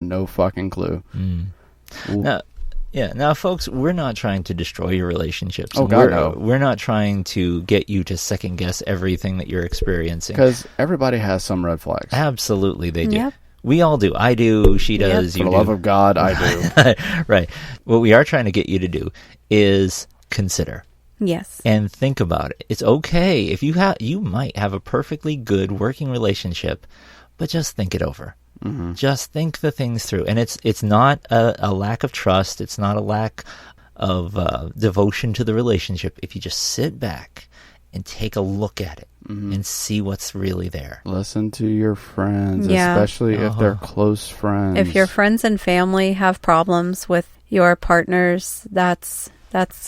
no fucking clue. Now, folks, we're not trying to destroy your relationships. Oh, God, no. We're not trying to get you to second guess everything that you're experiencing. Because everybody has some red flags. Absolutely, they do. Yep. We all do. I do. She does. For You the do. love of God, I do. Right. What we are trying to get you to do is consider. Yes. And think about it. It's okay if you might have a perfectly good working relationship, but just think it over. Mm-hmm. Just think the things through. And it's not a lack of trust. It's not a lack of devotion to the relationship. If you just sit back and take a look at it and see what's really there. Listen to your friends, Yeah. especially if they're close friends. If your friends and family have problems with your partners, that's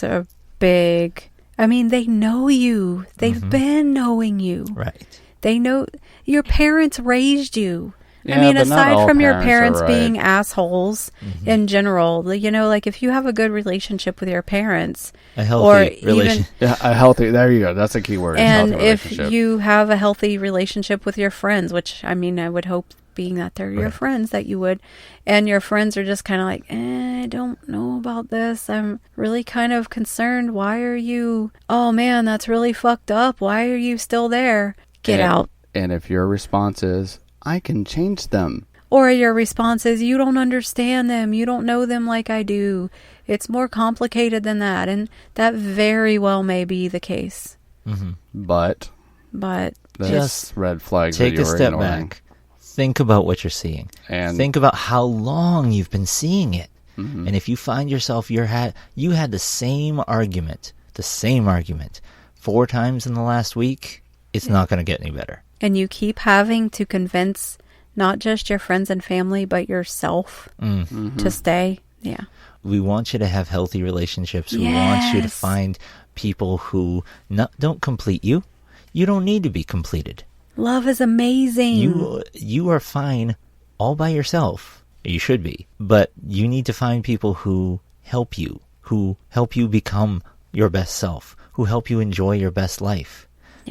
a big... I mean, they know you. They've been knowing you. Right. They know your parents raised you. Yeah, I mean, but not aside all from your parents parents are being right. assholes in general, like if you have a good relationship with your parents, A healthy relation. Yeah, a healthy, there you go. That's a key word. and healthy if relationship. you have a healthy relationship with your friends, which I mean, I would hope being that they're your friends that you would, and your friends are just kind of like, I don't know about this. I'm really kind of concerned. Why are you, oh man, that's really fucked up. Why are you still there? Get out. And if your response is, I can change them. Or your response is, you don't understand them. You don't know them like I do. It's more complicated than that. And that very well may be the case. Mm-hmm. But But that's Just red flags Take that a you're step ignoring. back. Think about what you're seeing. And think about how long you've been seeing it. And if you find yourself you had the same argument 4 times in the last week, it's not going to get any better. and you keep having to convince not just your friends and family, but yourself to stay. Yeah. We want you to have healthy relationships. We want you to Yes. find people who don't complete you. You don't need to be completed. Love is amazing. You are fine all by yourself. You should be. But you need to find people who help you become your best self, who help you enjoy your best life,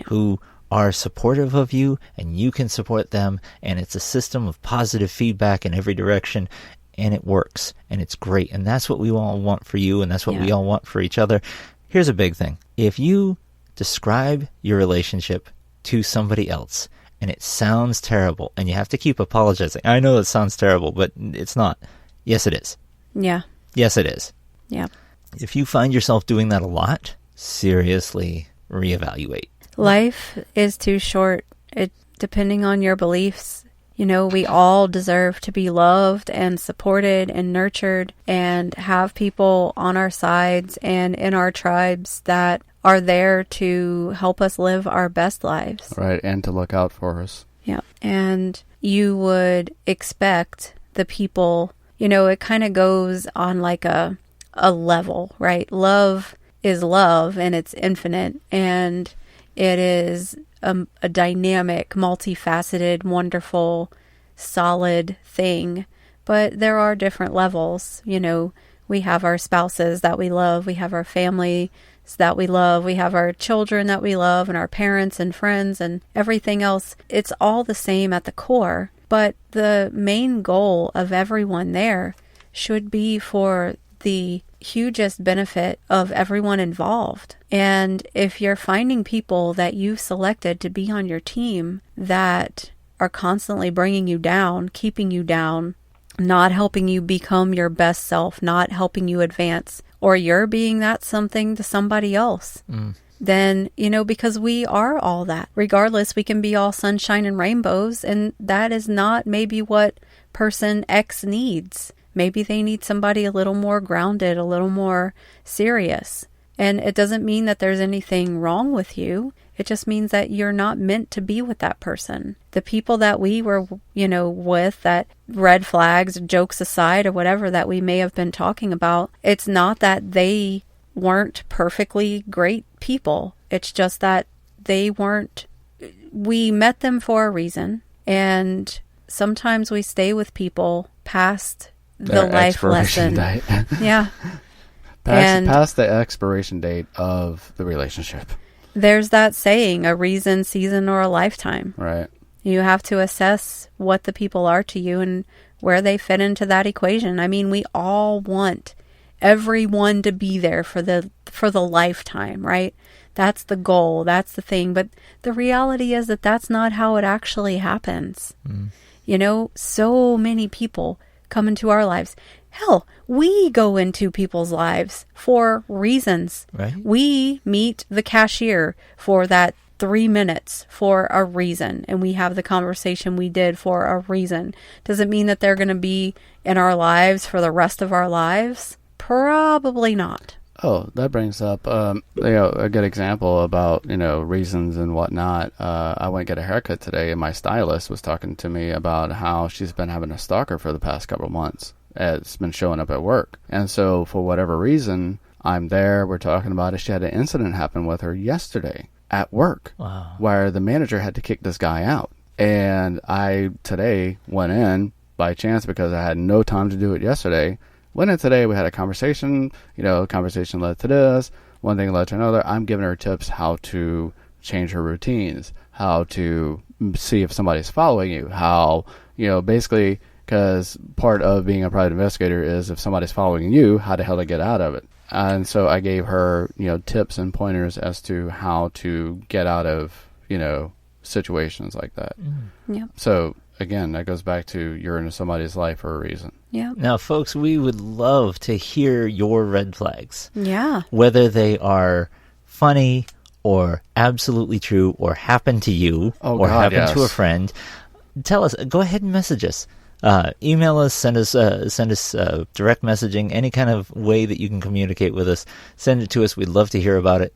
who are supportive of you and you can support them, and it's a system of positive feedback in every direction, and it works, and it's great, and that's what we all want for you, and that's what we all want for each other. Here's a big thing. If you describe your relationship to somebody else and it sounds terrible, and you have to keep apologizing. I know it sounds terrible, but it's not. Yes, it is. Yeah. Yes, it is. Yeah. If you find yourself doing that a lot, seriously reevaluate. Life is too short. Depending on your beliefs, we all deserve to be loved and supported and nurtured and have people on our sides and in our tribes that are there to help us live our best lives. Right, and to look out for us. Yeah. And you would expect the people, it kind of goes on like a level, right? Love is love and it's infinite, and it is a dynamic, multifaceted, wonderful, solid thing. But there are different levels. We have our spouses that we love. We have our family that we love. We have our children that we love, and our parents and friends and everything else. It's all the same at the core. But the main goal of everyone there should be for the hugest benefit of everyone involved. And if you're finding people that you've selected to be on your team that are constantly bringing you down, keeping you down, not helping you become your best self, not helping you advance, or you're being that something to somebody else, then, because we are all that. Regardless, we can be all sunshine and rainbows, and that is not maybe what person X needs. Maybe they need somebody a little more grounded, a little more serious. And it doesn't mean that there's anything wrong with you. It just means that you're not meant to be with that person. The people that we were, with, that red flags, jokes aside, or whatever that we may have been talking about, it's not that they weren't perfectly great people. It's just that we met them for a reason. And sometimes we stay with people past the life lesson. Yeah. Past the expiration date of the relationship. There's that saying, a reason, season, or a lifetime. Right. You have to assess what the people are to you and where they fit into that equation. I mean, we all want everyone to be there for the lifetime, right? That's the goal. That's the thing. But the reality is that that's not how it actually happens. You know, so many people come into our lives. Hell, we go into people's lives for reasons. Right. We meet the cashier for that 3 minutes for a reason, and we have the conversation we did for a reason. Does it mean that they're going to be in our lives for the rest of our lives? Probably not. Oh, that brings up a good example about, reasons and whatnot. I went to get a haircut today, and my stylist was talking to me about how she's been having a stalker for the past couple of months. It's been showing up at work. And so for whatever reason, I'm there, we're talking about it. She had an incident happen with her yesterday at work. Wow. Where the manager had to kick this guy out. And I today went in by chance because I had no time to do it yesterday. Went in today, we had a conversation, conversation led to this, one thing led to another. I'm giving her tips how to change her routines, how to see if somebody's following you, how, basically, because part of being a private investigator is if somebody's following you, how the hell to get out of it. And so I gave her, tips and pointers as to how to get out of, situations like that. Yeah. So again, that goes back to you're in somebody's life for a reason. Yeah. Now, folks, we would love to hear your red flags. Yeah. Whether they are funny or absolutely true or happen to you happen to a friend. Tell us. Go ahead and message us. Email us, send us direct messaging, any kind of way that you can communicate with us. Send it to us. We'd love to hear about it.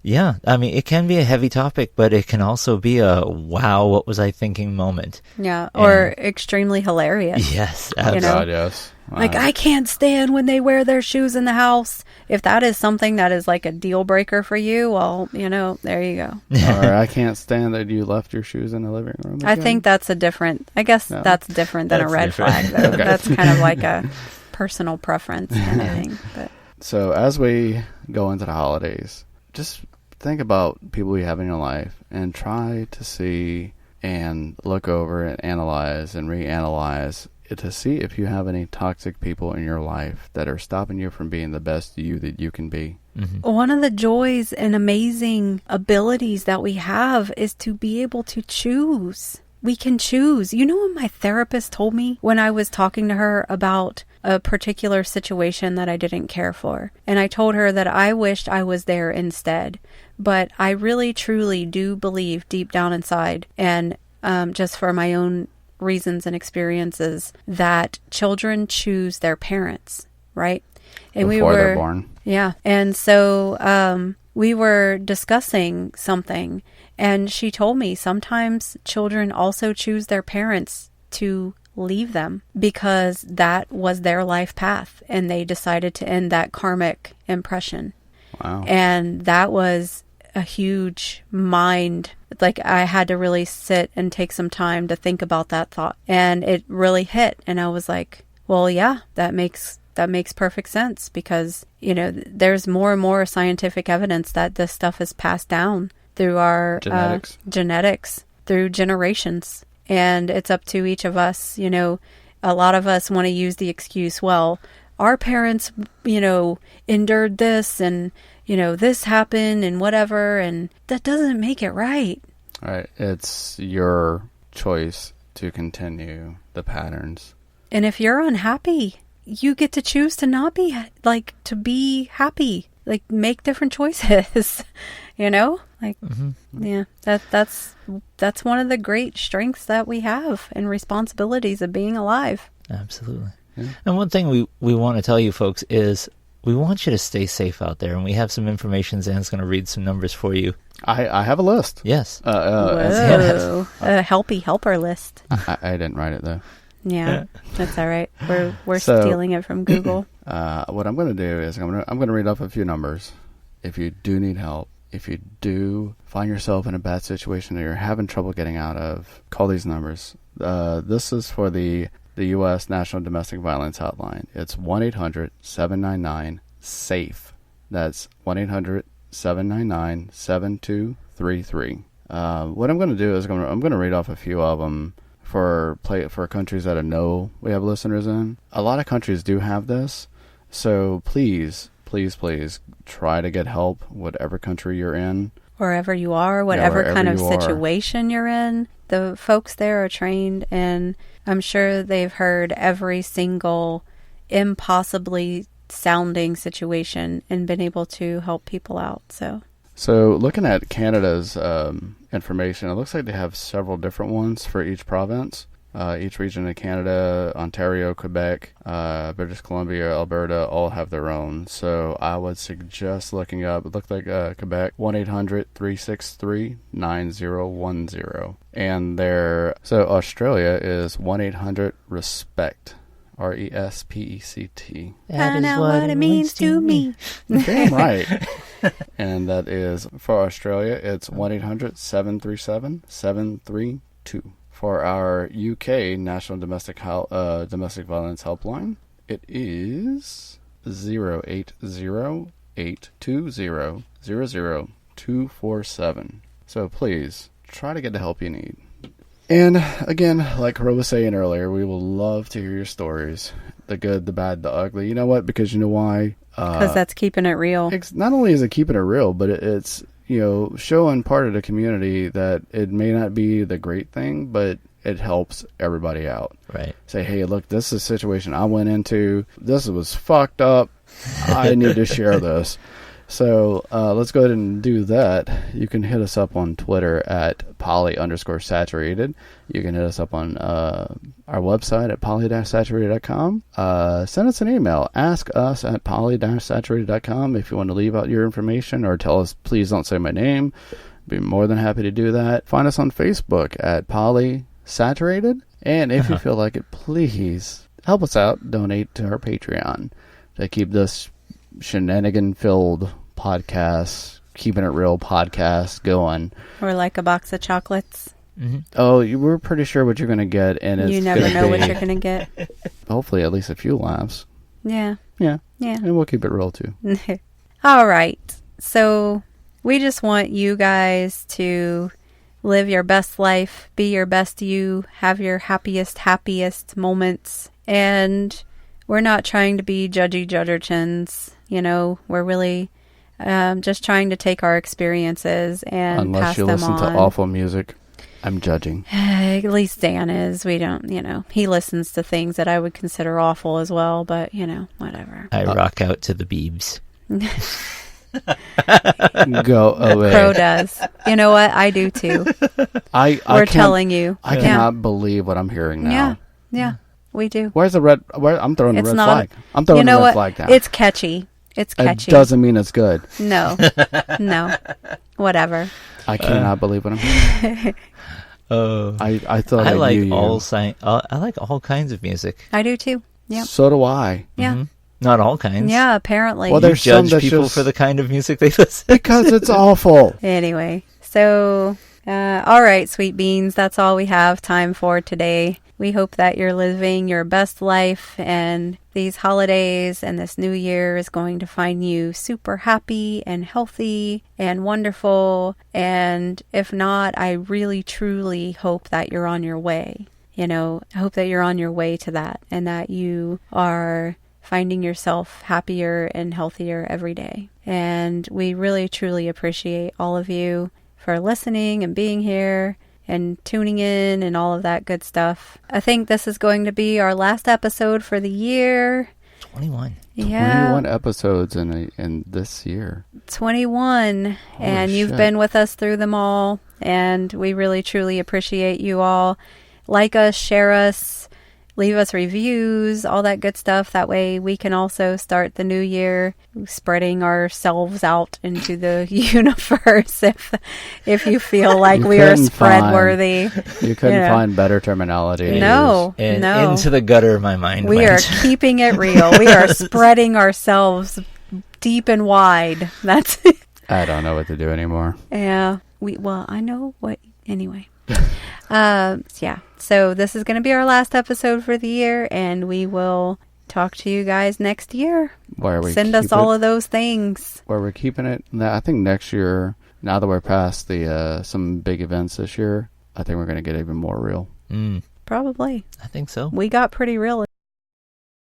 Yeah, I mean, it can be a heavy topic, but it can also be a wow, what was I thinking moment. Yeah, or extremely hilarious. Yes, absolutely. God, yes. Wow. Like, I can't stand when they wear their shoes in the house. If that is something that is like a deal breaker for you, well, there you go. Or I can't stand that you left your shoes in the living room again. I think that's that's different than a red flag. Though. Okay. That's kind of like a personal preference kind of thing. But. So as we go into the holidays, just think about people you have in your life and try to see and look over and analyze and reanalyze to see if you have any toxic people in your life that are stopping you from being the best you that you can be. Mm-hmm. One of the joys and amazing abilities that we have is to be able to choose. We can choose. You know what my therapist told me when I was talking to her about a particular situation that I didn't care for? And I told her that I wished I was there instead. But I really, truly do believe deep down inside, and just for my own reasons and experiences, that children choose their parents, right? And Before they're born. Yeah. And so we were discussing something, and she told me sometimes children also choose their parents to leave them because that was their life path, and they decided to end that karmic impression. Wow. And that was a huge mind. Like, I had to really sit and take some time to think about that thought. And it really hit. And I was like, well, yeah, that makes perfect sense, because, there's more and more scientific evidence that this stuff is passed down through our genetics through generations. And it's up to each of us. A lot of us want to use the excuse, well, our parents, endured this, and, this happened and whatever, and that doesn't make it right. Right. It's your choice to continue the patterns. And if you're unhappy, you get to choose to not be, to be happy, make different choices, Mm-hmm. Yeah, that's one of the great strengths that we have and responsibilities of being alive. Absolutely. Yeah. And one thing we want to tell you folks is we want you to stay safe out there, and we have some information. Zan's going to read some numbers for you. I have a list. Yes. Whoa. A helper list. I didn't write it, though. Yeah, that's all right. We're stealing it from Google. What I'm going to do is I'm going to read off a few numbers. If you do need help, if you do find yourself in a bad situation that you're having trouble getting out of, call these numbers. This is for the U.S. National Domestic Violence Hotline. It's 1-800-799-SAFE. That's 1-800-799-7233. What I'm going to do is I'm going to read off a few of them for countries that I know we have listeners in. A lot of countries do have this, so please try to get help, whatever country you're in. Wherever you are, whatever kind of you are. situation you're in, the folks there are trained, and I'm sure they've heard every single impossibly sounding situation and been able to help people out. So looking at Canada's information, it looks like they have several different ones for each province. Each region of Canada, Ontario, Quebec, British Columbia, Alberta, all have their own. So I would suggest looking up, it looked like Quebec, 1-800-363-9010. And so Australia is 1-800-RESPECT. RESPECT. Find out what it means to me. Damn right. And that is, for Australia, it's 1-800-737-732. For our UK National Domestic Violence Helpline, it is 080-820-00247. So please, try to get the help you need. And again, like Ro was saying earlier, we will love to hear your stories. The good, the bad, the ugly. You know what? Because you know why? Because that's keeping it real. Not only is it keeping it real, but it's, showing part of the community that it may not be the great thing, but it helps everybody out. Right. Say, hey, look, this is a situation I went into. This was fucked up. I need to share this. So let's go ahead and do that. You can hit us up on Twitter at poly_saturated. You can hit us up on our website at poly-saturated.com. Send us an email. Ask us at poly-saturated.com if you want to leave out your information or tell us, please don't say my name. Be more than happy to do that. Find us on Facebook at poly-saturated. And if you feel like it, please help us out. Donate to our Patreon to keep this shenanigan-filled podcast, keeping it real podcast going. Or like a box of chocolates. Mm-hmm. Oh, we're pretty sure what you're going to get, and it's you never know what you're going to get. Hopefully, at least a few laughs. Yeah. Yeah. Yeah. And we'll keep it real too. All right. So we just want you guys to live your best life, be your best you, have your happiest moments, and we're not trying to be judgy judgerchins. We're really just trying to take our experiences and pass them on. Unless you listen to awful music, I'm judging. At least Dan is. We don't, he listens to things that I would consider awful as well, but, whatever. I rock out to the Beebs. Go away. Crow does. You know what? I do too. We're telling you. I cannot believe what I'm hearing now. Yeah, we do. Where's the red? I'm throwing the red flag. I'm you throwing know the red what? flag down. It's catchy. It doesn't mean it's good. No. Whatever. I cannot believe what I'm hearing. I thought I like knew you. I like all kinds of music. I do too. Yeah. So do I. Yeah. Mm-hmm. Not all kinds. Yeah, apparently. Well, You there's some judge that's people just for the kind of music they listen because it's awful. Anyway, so all right, sweet beans, that's all we have time for today. We hope that you're living your best life, and these holidays and this new year is going to find you super happy and healthy and wonderful. And if not, I really truly hope that you're on your way. I hope that you're on your way to that, and that you are finding yourself happier and healthier every day. And we really truly appreciate all of you for listening and being here and tuning in and all of that good stuff. I think this is going to be our last episode for the year. 21. Yeah. 21 episodes in this year. 21. And you've shit. been with us through them all. And we really, truly appreciate you all. Like us, share us, leave us reviews, all that good stuff. That way we can also start the new year spreading ourselves out into the universe if you feel like we are spread worthy. You couldn't find better terminology. No. Into the gutter my mind We went. are keeping it real. We are spreading ourselves deep and wide. That's it. I don't know what to do anymore. Yeah. I know what, anyway. Yeah. So this is going to be our last episode for the year, and we will talk to you guys next year. Send us all of those things. Where we're keeping it. I think next year, now that we're past the some big events this year, I think we're going to get even more real. Probably. I think so. We got pretty real